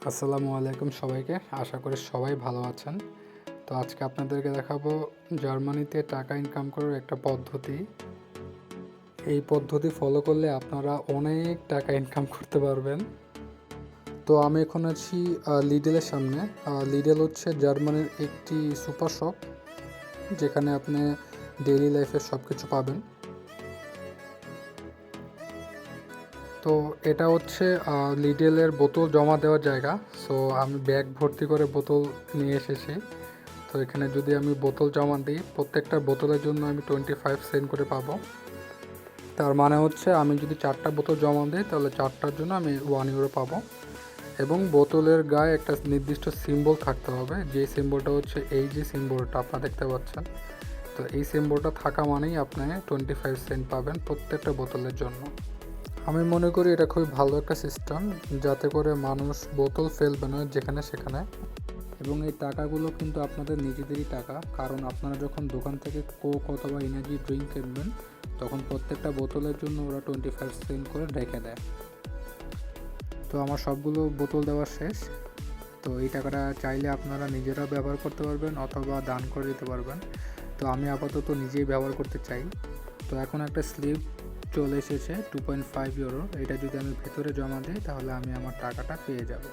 আসসালামু আলাইকুম সবাইকে। আশা করি সবাই ভালো আছেন। তো আজকে আপনাদেরকে দেখাবো জার্মানিতে টাকা ইনকাম করার একটা পদ্ধতি। এই পদ্ধতি ফলো করলে আপনারা অনেক টাকা ইনকাম করতে পারবেন। তো আমি এখন আছি লিডেলের সামনে। লিডেল হচ্ছে জার্মানির একটি সুপার শপ, যেখানে আপনি ডেইলি লাইফের সব কিছু পাবেন। তো এটা হচ্ছে লিডেলের বোতল জমা দেওয়ার জায়গা। সো আমি ব্যাগ ভর্তি করে বোতল নিয়ে এসেছি। তো এখানে যদি আমি বোতল জমা দিই, প্রত্যেকটা বোতলের জন্য আমি 25 সেন্ট করে পাবো। তার মানে হচ্ছে আমি যদি 4টা বোতল জমা দিই তাহলে 4টার জন্য আমি 1 ইউরো পাবো। এবং বোতলের গায়ে একটা নির্দিষ্ট সিম্বল থাকতে হবে, যে সিম্বলটা হচ্ছে এই যে সিম্বলটা আপনারা দেখতে পাচ্ছেন। তো এই সিম্বলটা থাকা মানেই আপনি 25 সেন্ট পাবেন প্রত্যেকটা বোতলের জন্য। আমি মনে করি এটা খুবই ভালো একটা সিস্টেম, যাতে করে মানুষ বোতল ফেলবে না যেখানে সেখানে। এবং এই টাকাগুলো কিন্তু আপনাদের নিজেদেরই টাকা, কারণ আপনারা যখন দোকান থেকে কোক অথবা এনার্জি ড্রিঙ্ক কিনবেন তখন প্রত্যেকটা বোতলের জন্য ওরা 25 সেন্ট করে রেখে দেয়। তো আমার সবগুলো বোতল দেওয়া শেষ। তো এই টাকাটা চাইলে আপনারা নিজেরাও ব্যবহার করতে পারবেন অথবা দান করে দিতে পারবেন। তো আমি আপাতত নিজেই ব্যবহার করতে চাই। তো এখন একটা স্লিপ চলে এসেছে 2.5 ইউরো। এটা যদি আমি ভেতরে জমা দিই তাহলে আমি আমার টাকাটা পেয়ে যাব।